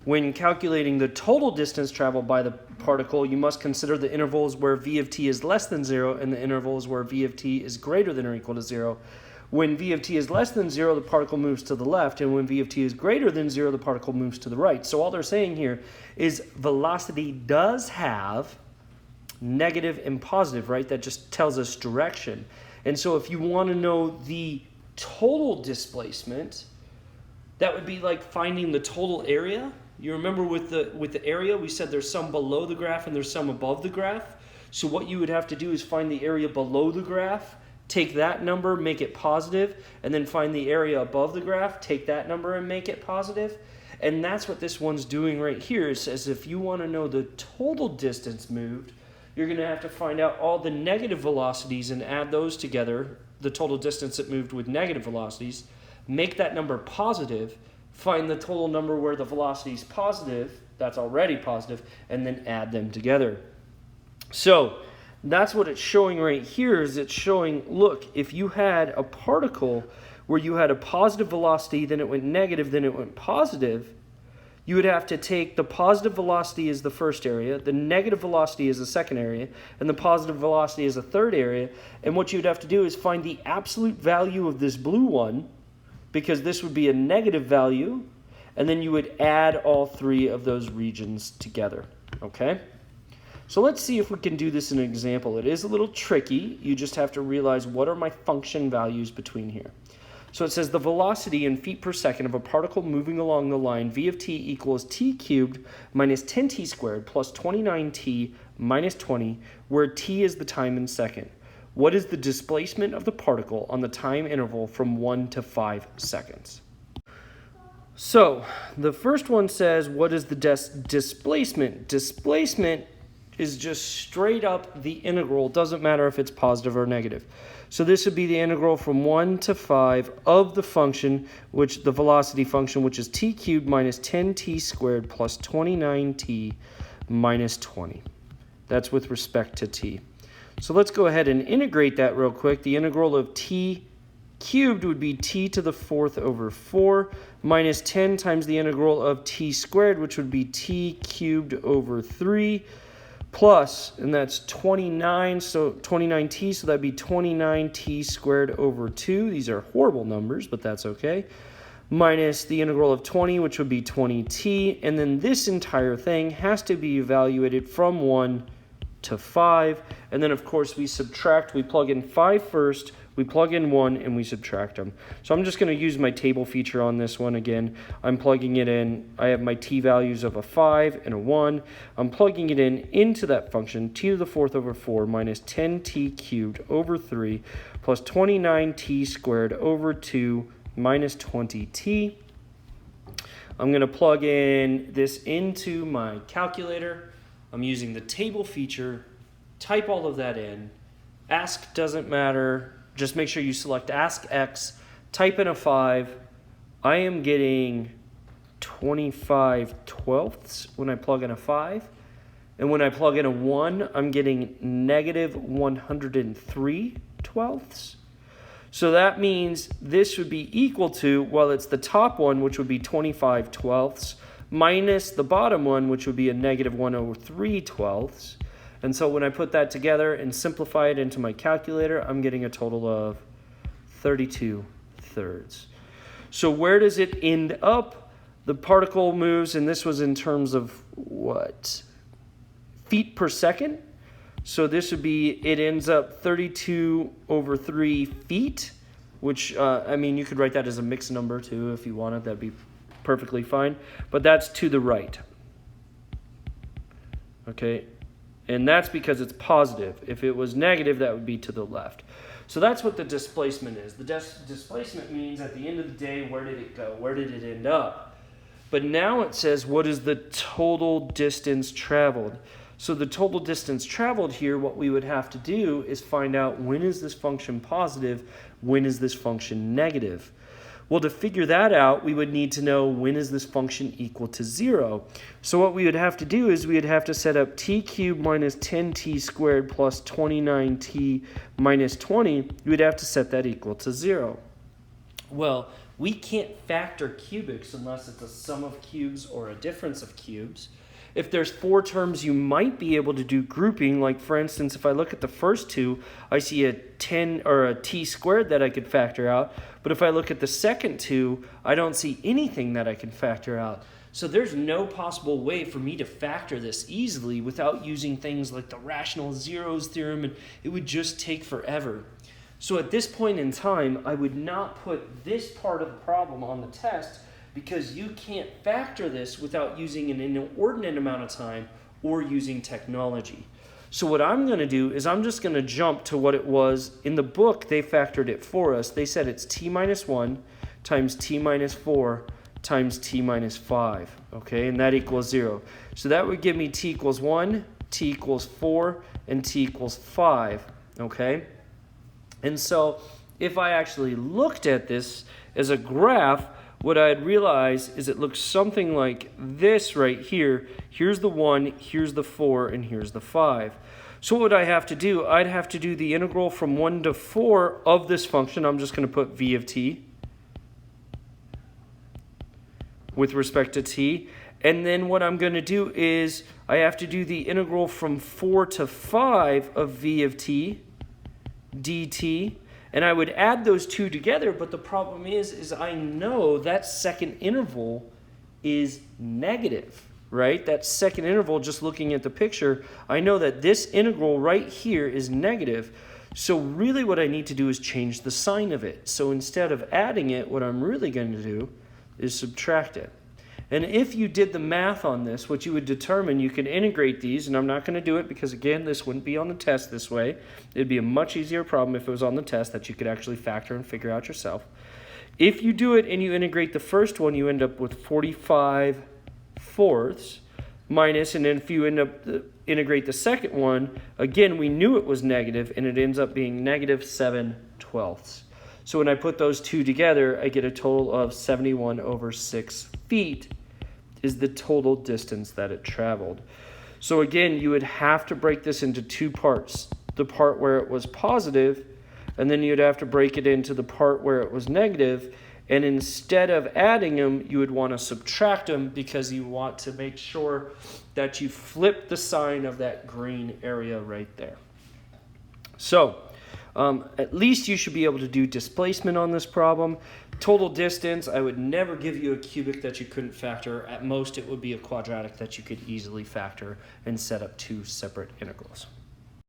When calculating the total distance traveled by the particle, you must consider the intervals where v of t is less than 0 and the intervals where v of t is greater than or equal to 0. When v of t is less than 0, the particle moves to the left, and when v of t is greater than 0, the particle moves to the right. So all they're saying here is velocity does have negative and positive, right? That just tells us direction. And so if you want to know the total displacement, that would be like finding the total area. You remember with the area, we said there's some below the graph and there's some above the graph. So what you would have to do is find the area below the graph, take that number, make it positive, and then find the area above the graph, take that number and make it positive. And that's what this one's doing right here. It says if you want to know the total distance moved, you're going to have to find out all the negative velocities and add those together, the total distance it moved with negative velocities, make that number positive, find the total number where the velocity is positive, that's already positive, and then add them together. So that's what it's showing right here. Is it's showing, look, if you had a particle where you had a positive velocity, then it went negative, then it went positive, you would have to take the positive velocity as the first area, the negative velocity as the second area, and the positive velocity as the third area. And what you would have to do is find the absolute value of this blue one, because this would be a negative value, and then you would add all three of those regions together, okay? So let's see if we can do this in an example. It is a little tricky. You just have to realize what are my function values between here. So it says the velocity in feet per second of a particle moving along the line v of t equals t cubed minus 10t squared plus 29t minus 20, where t is the time in second. What is the displacement of the particle on the time interval from 1 to 5 seconds? So the first one says, what is the displacement? Displacement is just straight up the integral. Doesn't matter if it's positive or negative. So this would be the integral from 1 to 5 of the function, which the velocity function, which is t cubed minus 10t squared plus 29t minus 20. That's with respect to t. So let's go ahead and integrate that real quick. The integral of t cubed would be t to the fourth over 4 minus 10 times the integral of t squared, which would be t cubed over 3 plus, and that's 29, so 29t, so that'd be 29t squared over 2. These are horrible numbers, but that's okay. Minus the integral of 20, which would be 20t, and then this entire thing has to be evaluated from 1 to 5, and then of course we subtract. We plug in 5 first, we plug in 1, and we subtract them. So I'm just going to use my table feature on this one again. I'm plugging it in. I have my t values of a 5 and a 1. I'm plugging it in into that function, t to the fourth over 4 minus 10t cubed over 3 plus 29t squared over 2 minus 20t. I'm going to plug in this into my calculator. I'm using the table feature, type all of that in. Ask doesn't matter. Just make sure you select Ask X, type in a 5. I am getting 25/12 when I plug in a 5. And when I plug in a 1, I'm getting negative 103/12. So that means this would be equal to, well, it's the top one, which would be 25/12, minus the bottom one, which would be a negative 103/12. And so when I put that together and simplify it into my calculator, I'm getting a total of 32/3. So where does it end up? The particle moves, and this was in terms of what? Feet per second. So this would be, it ends up 32/3 feet, which, I mean, you could write that as a mixed number too if you wanted. That'd be perfectly fine. But that's to the right. Okay. And that's because it's positive. If it was negative, that would be to the left. So that's what the displacement is. The displacement means at the end of the day, where did it go? Where did it end up? But now it says, what is the total distance traveled? So the total distance traveled here, what we would have to do is find out, when is this function positive? When is this function negative? Well, to figure that out, we would need to know, when is this function equal to 0? So what we would have to do is we would have to set up t cubed minus 10t squared plus 29t minus 20. We would have to set that equal to 0. Well, We can't factor cubics unless it's a sum of cubes or a difference of cubes. If there's 4 terms, you might be able to do grouping. Like for instance, if I look at the first two, I see a 10 or a t squared that I could factor out. But if I look at the second two, I don't see anything that I can factor out. So there's no possible way for me to factor this easily without using things like the rational zeros theorem, and it would just take forever. So at this point in time, I would not put this part of the problem on the test because you can't factor this without using an inordinate amount of time or using technology. So what I'm going to do is I'm just going to jump to what it was. In the book, they factored it for us. They said it's t minus 1 times t minus 4 times t minus 5, okay? And that equals 0. So that would give me t equals 1, t equals 4, and t equals 5, okay? And so if I actually looked at this as a graph, what I'd realize is it looks something like this right here. Here's the 1, here's the 4, and here's the 5. So what would I have to do? I'd have to do the integral from 1 to 4 of this function. I'm just going to put v of t with respect to t. And then what I'm going to do is I have to do the integral from 4 to 5 of v of t dt. And I would add those two together, but the problem is I know that second interval is negative, right? That second interval, just looking at the picture, I know that this integral right here is negative. So really what I need to do is change the sign of it. So instead of adding it, what I'm really going to do is subtract it. And if you did the math on this, what you would determine, you can integrate these, and I'm not going to do it because, again, this wouldn't be on the test this way. It'd be a much easier problem if it was on the test that you could actually factor and figure out yourself. If you do it and you integrate the first one, you end up with 45 fourths minus, and then if you end up integrate the second one, again, we knew it was negative, and it ends up being negative 7 twelfths. So when I put those two together, I get a total of 71 over 6 feet is the total distance that it traveled. So again, you would have to break this into two parts. The part where it was positive, and then you'd have to break it into the part where it was negative. And instead of adding them, you would want to subtract them because you want to make sure that you flip the sign of that green area right there. So at least you should be able to do displacement on this problem. Total distance, I would never give you a cubic that you couldn't factor. At most, it would be a quadratic that you could easily factor and set up two separate integrals.